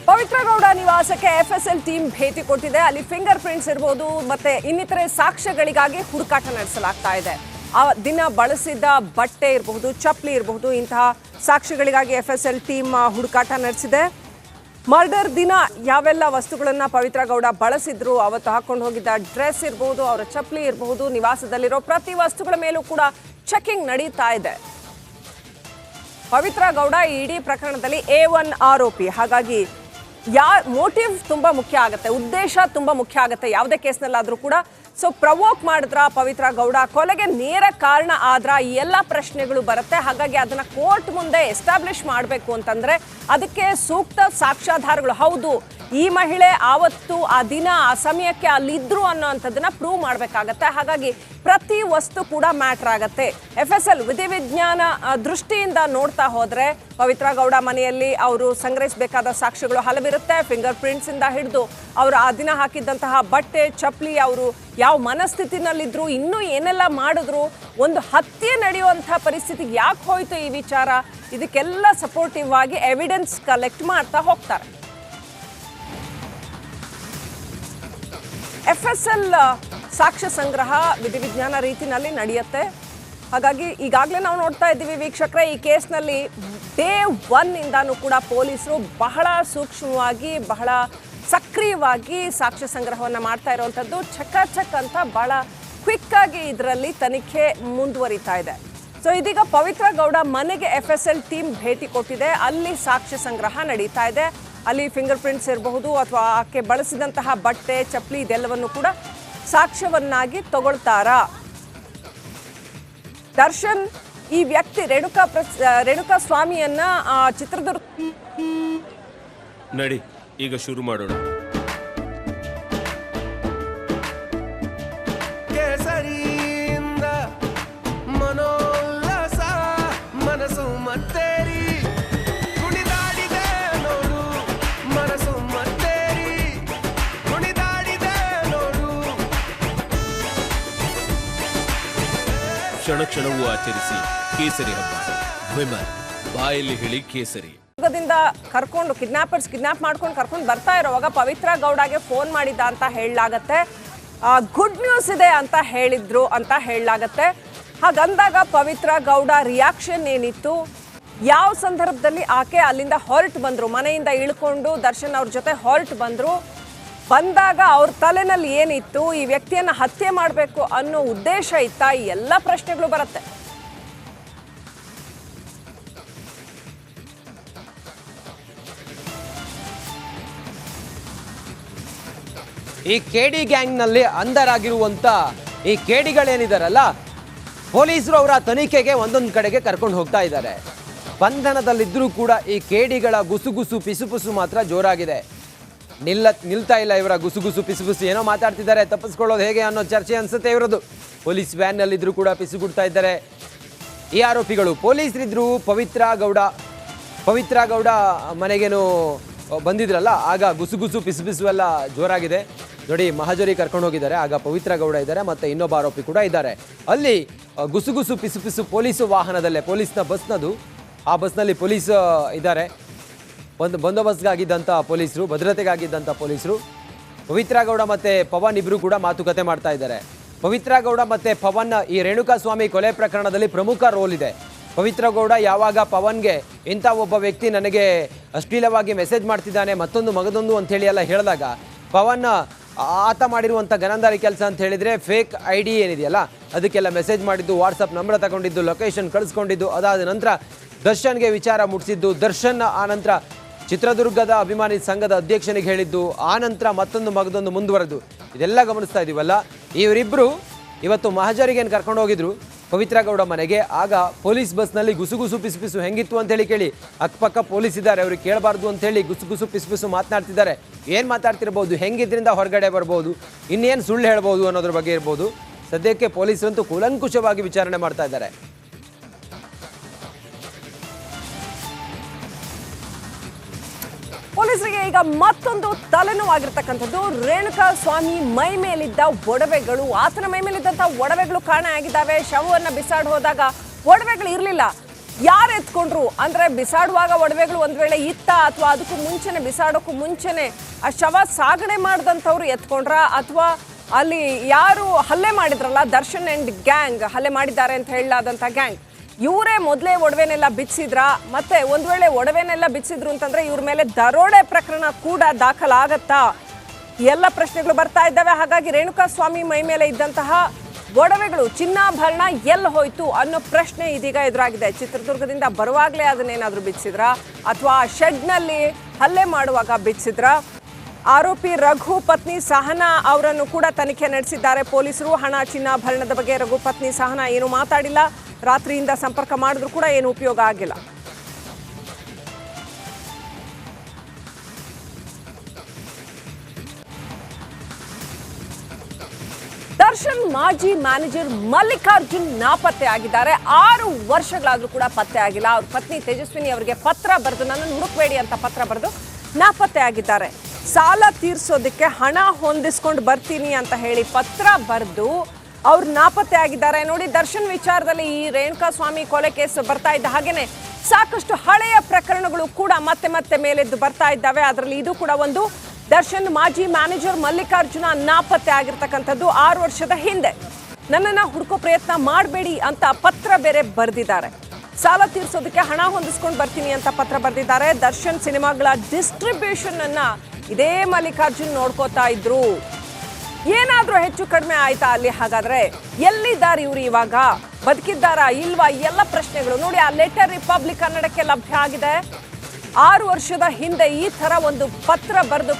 ಪವಿತ್ರ ಗೌಡ ನಿವಾಸಕ್ಕೆ FSL team ಭೇಟಿ ಕೊಟ್ಟಿದೆ. ಅಲ್ಲಿ ಫಿಂಗರ್ ಪ್ರಿಂಟ್ಸ್ ಇರಬಹುದು ಮತ್ತೆ ಇನ್ನಿತರೆ ಸಾಕ್ಷ್ಯಗಳಿಗಾಗಿ ಹುಡುಕಾಟ ನಡೆಸಲಾಗ್ತಾ ಇದೆ. ಆ ದಿನ ಬಳಸಿದ ಬಟ್ಟೆ ಇರಬಹುದು, ಚಪ್ಪಲಿ ಇರಬಹುದು, ಇಂತಹ ಸಾಕ್ಷ್ಯಗಳಿಗಾಗಿ ಎಫ್ಎಸ್ಎಲ್ ಟೀಮ್ ಹುಡುಕಾಟ ನಡೆಸಿದೆ. ಮರ್ಡರ್ ದಿನ ಯಾವೆಲ್ಲ ವಸ್ತುಗಳನ್ನ ಪವಿತ್ರ ಗೌಡ ಬಳಸಿದ್ರು, ಅವತ್ತು ಹಾಕೊಂಡು ಹೋಗಿದ್ದ ಡ್ರೆಸ್ ಇರಬಹುದು, ಅವರ ಚಪ್ಪಲಿ ಇರಬಹುದು, ನಿವಾಸದಲ್ಲಿರೋ ಪ್ರತಿ ವಸ್ತುಗಳ ಮೇಲೂ ಕೂಡ ಚೆಕಿಂಗ್ ನಡೀತಾ ಇದೆ. ಪವಿತ್ರ ಗೌಡ ಈ ಇಡೀ ಪ್ರಕರಣದಲ್ಲಿ A1 ಆರೋಪಿ. ಹಾಗಾಗಿ ಮೋಟಿವ್ ತುಂಬಾ ಮುಖ್ಯ ಆಗುತ್ತೆ, ಉದ್ದೇಶ ತುಂಬಾ ಮುಖ್ಯ ಆಗುತ್ತೆ ಯಾವುದೇ ಕೇಸ್ನಲ್ಲಾದ್ರೂ ಕೂಡ. ಸೊ ಪ್ರವೋಕ್ ಮಾಡಿದ್ರ ಪವಿತ್ರ ಗೌಡ, ಕೊಲೆಗೆ ನೇರ ಕಾರಣ ಆದ್ರ ಈ ಎಲ್ಲ ಪ್ರಶ್ನೆಗಳು ಬರುತ್ತೆ. ಹಾಗಾಗಿ ಅದನ್ನ ಕೋರ್ಟ್ ಮುಂದೆ ಎಸ್ಟಾಬ್ಲಿಷ್ ಮಾಡಬೇಕು ಅಂತಂದ್ರೆ ಅದಕ್ಕೆ ಸೂಕ್ತ ಸಾಕ್ಷ್ಯಾಧಾರಗಳು, ಹೌದು ಈ ಮಹಿಳೆ ಆವತ್ತು ಆ ದಿನ ಆ ಸಮಯಕ್ಕೆ ಅಲ್ಲಿದ್ರು ಅನ್ನೋಂಥದ್ದನ್ನ ಪ್ರೂವ್ ಮಾಡಬೇಕಾಗತ್ತೆ. ಹಾಗಾಗಿ ಪ್ರತಿ ವಸ್ತು ಕೂಡ ಮ್ಯಾಟರ್ ಆಗತ್ತೆ. ಎಫ್ಎಸ್ಎಲ್ ವಿಧಿವಿಜ್ಞಾನ ದೃಷ್ಟಿಯಿಂದ ನೋಡ್ತಾ ಹೋದ್ರೆ ಪವಿತ್ರ ಗೌಡ ಮನೆಯಲ್ಲಿ ಅವರು ಸಂಗ್ರಹಿಸಬೇಕಾದ ಸಾಕ್ಷ್ಯಗಳು ಹಲವಿರುತ್ತೆ. ಫಿಂಗರ್ ಪ್ರಿಂಟ್ಸ್ ಇಂದ ಹಿಡಿದು ಅವರು ಆ ದಿನ ಹಾಕಿದ್ದಂತಹ ಬಟ್ಟೆ, ಚಪ್ಪಲಿ, ಅವರು ಯಾವ ಮನಸ್ಥಿತಿನಲ್ಲಿದ್ರು, ಇನ್ನೂ ಏನೆಲ್ಲ ಮಾಡಿದ್ರು, ಒಂದು ಹತ್ಯೆ ನಡೆಯುವಂಥ ಪರಿಸ್ಥಿತಿಗೆ ಯಾಕೆ ಹೋಯ್ತು ಈ ವಿಚಾರ, ಇದಕ್ಕೆಲ್ಲ ಸಪೋರ್ಟಿವ್ ಆಗಿ ಎವಿಡೆನ್ಸ್ ಕಲೆಕ್ಟ್ ಮಾಡ್ತಾ ಹೋಗ್ತಾರೆ. ಎಫ್ಎಸ್ಎಲ್ ಸಾಕ್ಷ್ಯ ಸಂಗ್ರಹ ವಿಧಿವಿಜ್ಞಾನ ರೀತಿನಲ್ಲಿ ನಡೆಯುತ್ತೆ. ಹಾಗಾಗಿ ಈಗಾಗಲೇ ನಾವು ನೋಡ್ತಾ ಇದ್ದೀವಿ ವೀಕ್ಷಕರೇ, ಈ ಕೇಸ್ನಲ್ಲಿ ಡೇ 1 ಇಂದಾನು ಕೂಡ ಪೊಲೀಸರು ಬಹಳ ಸೂಕ್ಷ್ಮವಾಗಿ, ಬಹಳ ಸಕ್ರಿಯವಾಗಿ ಸಾಕ್ಷ್ಯ ಸಂಗ್ರಹವನ್ನು ಮಾಡ್ತಾ ಇರುವಂಥದ್ದು. ಚಕ್ ಅಂತ ಬಹಳ ಕ್ವಿಕ್ ಆಗಿ ಇದರಲ್ಲಿ ತನಿಖೆ ಮುಂದುವರಿತಾ ಇದೆ. ಸೊ ಇದೀಗ ಪವಿತ್ರ ಗೌಡ ಮನೆಗೆ ಎಫ್ಎಸ್ಎಲ್ ಟೀಮ್ ಭೇಟಿ ಕೊಟ್ಟಿದೆ. ಅಲ್ಲಿ ಸಾಕ್ಷ್ಯ ಸಂಗ್ರಹ ನಡೀತಾ ಇದೆ. ಅಲ್ಲಿ ಫಿಂಗರ್ ಪ್ರಿಂಟ್ಸ್ ಇರಬಹುದು ಅಥವಾ ಆಕೆ ಬಳಸಿದಂತಹ ಬಟ್ಟೆ, ಚಪ್ಪಲಿ ಇದೆಲ್ಲವನ್ನು ಕೂಡ ಸಾಕ್ಷ್ಯವನ್ನಾಗಿ ತಗೊಳ್ತಾರಾ. ದರ್ಶನ್ ಈ ವ್ಯಕ್ತಿ ರೇಣುಕಾ ಸ್ವಾಮಿಯನ್ನ ಚಿತ್ರದುರ್ಗ ನಡಿ ಈಗ ಶುರು ಮಾಡೋಣ. ಕೇಸರಿಯಿಂದ ಮನೋಲ್ಲಾಸ ಮನಸ್ಸು ಮತ್ತೇರಿ ಕುಣಿದಾಡಿದೆ ನೋಡು, ಮನಸ್ಸು ಮತ್ತೇರಿ ಕುಣಿದಾಡಿದೆ ನೋಡು. ಕ್ಷಣ ಕ್ಷಣವೂ ಆಚರಿಸಿ ಕೇಸರಿ ಹಬ್ಬ. ವಿಮಲ್ ಬಾಯಲ್ಲಿ ಹೇಳಿ ಕೇಸರಿ. ಕರ್ಕೊಂಡು ಕಿಡ್ನಾಪ್ ಮಾಡ್ಕೊಂಡು ಕರ್ಕೊಂಡು ಬರ್ತಾ ಇರೋವಾಗ ಪವಿತ್ರ ಗೌಡಗೆ ಫೋನ್ ಮಾಡಿದ್ದ ಅಂತ ಹೇಳಲಾಗತ್ತೆ. ಗುಡ್ ನ್ಯೂಸ್ ಇದೆ ಅಂತ ಹೇಳಿದ್ರು ಅಂತ ಹೇಳಲಾಗತ್ತೆ. ಹಾಗಂದಾಗ ಪವಿತ್ರ ಗೌಡ ರಿಯಾಕ್ಷನ್ ಏನಿತ್ತು, ಯಾವ ಸಂದರ್ಭದಲ್ಲಿ ಆಕೆ ಅಲ್ಲಿಂದ ಹೊರಟು ಬಂದ್ರು, ಮನೆಯಿಂದ ಇಳ್ಕೊಂಡು ದರ್ಶನ್ ಅವ್ರ ಜೊತೆ ಹೊರಟು ಬಂದಾಗ ಅವ್ರ ತಲೆನಲ್ಲಿ ಏನಿತ್ತು, ಈ ವ್ಯಕ್ತಿಯನ್ನ ಹತ್ಯೆ ಮಾಡಬೇಕು ಅನ್ನೋ ಉದ್ದೇಶ ಇತ್ತಾ, ಈ ಎಲ್ಲ ಪ್ರಶ್ನೆಗಳು ಬರುತ್ತೆ. ಈ ಕೇಡಿ ಗ್ಯಾಂಗ್ನಲ್ಲಿ ಅಂಧರಾಗಿರುವಂಥ ಈ ಕೇಡಿಗಳೇನಿದಾರಲ್ಲ, ಪೊಲೀಸರು ಅವರ ತನಿಖೆಗೆ ಒಂದೊಂದು ಕಡೆಗೆ ಕರ್ಕೊಂಡು ಹೋಗ್ತಾ ಇದ್ದಾರೆ. ಬಂಧನದಲ್ಲಿದ್ದರೂ ಕೂಡ ಈ ಕೇಡಿಗಳ ಗುಸುಗುಸು ಪಿಸುಪುಸು ಮಾತ್ರ ಜೋರಾಗಿದೆ. ನಿಲ್ತಾ ಇಲ್ಲ ಇವರ ಗುಸುಗುಸು ಪಿಸುಪುಸು. ಏನೋ ಮಾತಾಡ್ತಿದ್ದಾರೆ, ತಪ್ಪಿಸ್ಕೊಳ್ಳೋದು ಹೇಗೆ ಅನ್ನೋ ಚರ್ಚೆ ಅನ್ಸುತ್ತೆ ಇವರದು. ಪೊಲೀಸ್ ವ್ಯಾನ್ನಲ್ಲಿದ್ದರೂ ಕೂಡ ಪಿಸುಗುಡ್ತಾ ಇದ್ದಾರೆ ಈ ಆರೋಪಿಗಳು. ಪೊಲೀಸರಿದ್ರು ಪವಿತ್ರ ಗೌಡ ಮನೆಗೇನು ಬಂದಿದ್ರಲ್ಲ, ಆಗ ಗುಸುಗುಸು ಪಿಸುಪಿಸು ಎಲ್ಲ ಜೋರಾಗಿದೆ. ನೋಡಿ, ಮಹಜರಿ ಕರ್ಕೊಂಡು ಹೋಗಿದ್ದಾರೆ, ಆಗ ಪವಿತ್ರ ಗೌಡ ಇದ್ದಾರೆ, ಮತ್ತು ಇನ್ನೊಬ್ಬ ಆರೋಪಿ ಕೂಡ ಇದ್ದಾರೆ. ಅಲ್ಲಿ ಗುಸುಗುಸು ಪಿಸುಪಿಸು ಪೊಲೀಸು ವಾಹನದಲ್ಲೇ, ಪೊಲೀಸ್ನ ಬಸ್ನದು, ಆ ಬಸ್ನಲ್ಲಿ ಪೊಲೀಸ್ ಇದ್ದಾರೆ. ಒಂದು ಬಂದೋಬಸ್ತ್ಗಾಗಿದ್ದಂಥ ಪೊಲೀಸರು, ಭದ್ರತೆಗಾಗಿದ್ದಂಥ ಪೊಲೀಸರು. ಪವಿತ್ರ ಗೌಡ ಮತ್ತು ಪವನ್ ಇಬ್ಬರು ಕೂಡ ಮಾತುಕತೆ ಮಾಡ್ತಾ ಇದ್ದಾರೆ. ಪವಿತ್ರ ಗೌಡ ಮತ್ತು ಪವನ್ ಈ ರೇಣುಕಾ ಸ್ವಾಮಿ ಕೊಲೆ ಪ್ರಕರಣದಲ್ಲಿ ಪ್ರಮುಖ ರೋಲ್ ಇದೆ. ಪವಿತ್ರ ಗೌಡ ಯಾವಾಗ ಪವನ್ಗೆ ಇಂಥ ಒಬ್ಬ ವ್ಯಕ್ತಿ ನನಗೆ ಅಶ್ಲೀಲವಾಗಿ ಮೆಸೇಜ್ ಮಾಡ್ತಿದ್ದಾನೆ, ಮತ್ತೊಂದು ಮಗದೊಂದು ಅಂಥೇಳಿ ಎಲ್ಲ ಹೇಳಿದಾಗ, ಪವನ್ ಆತ ಮಾಡಿರುವಂಥ ಗನಂದಾರಿ ಕೆಲಸ ಅಂತ ಹೇಳಿದರೆ ಫೇಕ್ ID ಏನಿದೆಯಲ್ಲ ಅದಕ್ಕೆಲ್ಲ ಮೆಸೇಜ್ ಮಾಡಿದ್ದು, ವಾಟ್ಸಪ್ ನಂಬರ್ ತಗೊಂಡಿದ್ದು, ಲೊಕೇಶನ್ ಕಳಿಸ್ಕೊಂಡಿದ್ದು, ಅದಾದ ನಂತರ ದರ್ಶನ್ಗೆ ವಿಚಾರ ಮುಟ್ಟಿಸಿದ್ದು, ದರ್ಶನ್ ಆ ನಂತರ ಚಿತ್ರದುರ್ಗದ ಅಭಿಮಾನಿ ಸಂಘದ ಅಧ್ಯಕ್ಷನಿಗೆ ಹೇಳಿದ್ದು, ಆ ನಂತರ ಮತ್ತೊಂದು ಮಗದೊಂದು ಮುಂದುವರೆದು, ಇದೆಲ್ಲ ಗಮನಿಸ್ತಾ ಇದೀವಲ್ಲ. ಇವರಿಬ್ಬರು ಇವತ್ತು ಮಹಜರಿಗೇನು ಕರ್ಕೊಂಡು ಹೋಗಿದ್ರು ಪವಿತ್ರ ಗೌಡ ಮನೆಗೆ. ಆಗ ಪೊಲೀಸ್ ಬಸ್ನಲ್ಲಿ ಗುಸುಗುಸು ಪಿಸುಪಿಸು ಹೆಂಗಿತ್ತು ಅಂತೇಳಿ ಕೇಳಿ, ಅಕ್ಕಪಕ್ಕ ಪೊಲೀಸ್ ಇದ್ದಾರೆ, ಅವ್ರಿಗೆ ಕೇಳಬಾರ್ದು ಅಂತೇಳಿ ಗುಸುಗುಸು ಪಿಸುಪಿಸು ಮಾತನಾಡ್ತಿದ್ದಾರೆ. ಏನು ಮಾತಾಡ್ತಿರ್ಬೋದು, ಹೆಂಗಿದ್ರಿಂದ ಹೊರಗಡೆ ಬರ್ಬೋದು, ಇನ್ನೇನು ಸುಳ್ಳು ಹೇಳ್ಬೋದು ಅನ್ನೋದ್ರ ಬಗ್ಗೆ ಇರ್ಬೋದು. ಸದ್ಯಕ್ಕೆ ಪೊಲೀಸರಂತೂ ಕೂಲಂಕುಷವಾಗಿ ವಿಚಾರಣೆ ಮಾಡ್ತಾ ಇದ್ದಾರೆ. ಪೊಲೀಸರಿಗೆ ಈಗ ಮತ್ತೊಂದು ತಲೆನೋವಾಗಿರ್ತಕ್ಕಂಥದ್ದು, ರೇಣುಕಾ ಸ್ವಾಮಿ ಮೈ ಮೇಲಿದ್ದ ಒಡವೆಗಳು, ಆತನ ಮೈ ಮೇಲಿದ್ದಂಥ ಒಡವೆಗಳು ಕಾಣೆ ಆಗಿದ್ದಾವೆ. ಶವವನ್ನು ಬಿಸಾಡಿ ಹೋದಾಗ ಒಡವೆಗಳು ಇರಲಿಲ್ಲ. ಯಾರು ಎತ್ಕೊಂಡ್ರು ಅಂದ್ರೆ ಬಿಸಾಡುವಾಗ ಒಡವೆಗಳು ಒಂದ್ ವೇಳೆ ಇತ್ತ ಅಥವಾ ಅದಕ್ಕೂ ಮುಂಚೆನೆ ಬಿಸಾಡೋಕ್ಕೂ ಮುಂಚೆನೆ ಆ ಶವ ಸಾಗಣೆ ಮಾಡಿದಂಥವ್ರು ಎತ್ಕೊಂಡ್ರ ಅಥವಾ ಅಲ್ಲಿ ಯಾರು ಹಲ್ಲೆ ಮಾಡಿದ್ರಲ್ಲ ದರ್ಶನ್ ಅಂಡ್ ಗ್ಯಾಂಗ್ ಹಲ್ಲೆ ಮಾಡಿದ್ದಾರೆ ಅಂತ ಹೇಳಲಾದಂಥ ಗ್ಯಾಂಗ್ ಇವರೇ ಮೊದಲೇ ಒಡವೆನೆಲ್ಲ ಬಿಚ್ಚಿದ್ರ ಮತ್ತೆ ಒಂದ್ ವೇಳೆ ಒಡವೆನೆಲ್ಲ ಬಿಚ್ಚಿದ್ರು ಅಂತಂದ್ರೆ ಇವ್ರ ಮೇಲೆ ದರೋಡೆ ಪ್ರಕರಣ ಕೂಡ ದಾಖಲಾಗತ್ತಾ ಎಲ್ಲ ಪ್ರಶ್ನೆಗಳು ಬರ್ತಾ ಇದ್ದಾವೆ. ಹಾಗಾಗಿ ರೇಣುಕಾಸ್ವಾಮಿ ಮೈ ಮೇಲೆ ಇದ್ದಂತಹ ಒಡವೆಗಳು ಚಿನ್ನಾಭರಣ ಎಲ್ಲಿ ಹೋಯ್ತು ಅನ್ನೋ ಪ್ರಶ್ನೆ ಇದೀಗ ಎದುರಾಗಿದೆ. ಚಿತ್ರದುರ್ಗದಿಂದ ಬರುವಾಗಲೇ ಅದನ್ನೇನಾದ್ರೂ ಬಿಚ್ಚಿದ್ರ ಅಥವಾ ಶೆಡ್ನಲ್ಲಿ ಹಲ್ಲೆ ಮಾಡುವಾಗ ಬಿಚ್ಚಿದ್ರ? ಆರೋಪಿ ರಘು ಪತ್ನಿ ಸಹನಾ ಅವರನ್ನು ಕೂಡ ತನಿಖೆ ನಡೆಸಿದ್ದಾರೆ ಪೊಲೀಸರು. ಹಣ ಚಿನ್ನಾಭರಣದ ಬಗ್ಗೆ ರಘು ಪತ್ನಿ ಸಹನಾ ಏನು ಮಾತಾಡಿಲ್ಲ. ರಾತ್ರಿಯಿಂದ ಸಂಪರ್ಕ ಮಾಡಿದ್ರು ಕೂಡ ಏನು ಉಪಯೋಗ ಆಗಿಲ್ಲ. ದರ್ಶನ್ ಮಾಜಿ ಮ್ಯಾನೇಜರ್ ಮಲ್ಲಿಕಾರ್ಜುನ್ ನಾಪತ್ತೆ ಆಗಿದ್ದಾರೆ. 6 ವರ್ಷಗಳಾದ್ರೂ ಕೂಡ ಪತ್ತೆ ಆಗಿಲ್ಲ. ಅವ್ರ ಪತ್ನಿ ತೇಜಸ್ವಿನಿ ಅವರಿಗೆ ಪತ್ರ ಬರೆದು ನನ್ನನ್ನು ಹುಡುಕಬೇಡಿ ಅಂತ ಪತ್ರ ಬರೆದು ನಾಪತ್ತೆ ಆಗಿದ್ದಾರೆ. ಸಾಲ ತೀರ್ಸೋದಕ್ಕೆ ಹಣ ಹೊಂದಿಸ್ಕೊಂಡು ಬರ್ತೀನಿ ಅಂತ ಹೇಳಿ ಪತ್ರ ಬರೆದು ಅವ್ರು ನಾಪತ್ತೆ ಆಗಿದ್ದಾರೆ. ನೋಡಿ, ದರ್ಶನ್ ವಿಚಾರದಲ್ಲಿ ಈ ರೇಣುಕಾಸ್ವಾಮಿ ಕೊಲೆ ಕೇಸ್ ಬರ್ತಾ ಇದ್ದ ಹಾಗೇನೆ ಸಾಕಷ್ಟು ಹಳೆಯ ಪ್ರಕರಣಗಳು ಕೂಡ ಮತ್ತೆ ಮತ್ತೆ ಮೇಲೆದ್ದು ಬರ್ತಾ ಇದ್ದಾವೆ. ಅದರಲ್ಲಿ ಇದು ಕೂಡ ಒಂದು. ದರ್ಶನ್ ಮಾಜಿ ಮ್ಯಾನೇಜರ್ ಮಲ್ಲಿಕಾರ್ಜುನ ನಾಪತ್ತೆ ಆಗಿರ್ತಕ್ಕಂಥದ್ದು 6 ವರ್ಷದ ಹಿಂದೆ. ನನ್ನನ್ನು ಹುಡುಕೋ ಪ್ರಯತ್ನ ಮಾಡಬೇಡಿ ಅಂತ ಪತ್ರ ಬೇರೆ ಬರೆದಿದ್ದಾರೆ. ಸಾಲ ತೀರ್ಸೋದಕ್ಕೆ ಹಣ ಹೊಂದಿಸ್ಕೊಂಡು ಬರ್ತೀನಿ ಅಂತ ಪತ್ರ ಬರೆದಿದ್ದಾರೆ. ದರ್ಶನ್ ಸಿನಿಮಾಗಳ ಡಿಸ್ಟ್ರಿಬ್ಯೂಷನ್ ಅನ್ನ ಇದೇ ಮಲ್ಲಿಕಾರ್ಜುನ್ ನೋಡ್ಕೋತಾ ಇದ್ರು. ಏನಾದ್ರೂ ಹೆಚ್ಚು ಕಡಿಮೆ ಆಯ್ತಾ ಅಲ್ಲಿ? ಹಾಗಾದ್ರೆ ಎಲ್ಲಿದ್ದಾರೆ ಇವರು ಇವಾಗ? ಬದುಕಿದ್ದಾರಾ ಇಲ್ವಾ? ಎಲ್ಲ ಪ್ರಶ್ನೆಗಳು ನೋಡಿ. ಆ ಲೆಟರ್ ರಿಪಬ್ಲಿಕ್ ಕನ್ನಡಕ್ಕೆ ಲಭ್ಯ ಆಗಿದೆ. 6 ವರ್ಷದ ಹಿಂದೆ ಈ ತರ ಒಂದು ಪತ್ರ ಬರೆದು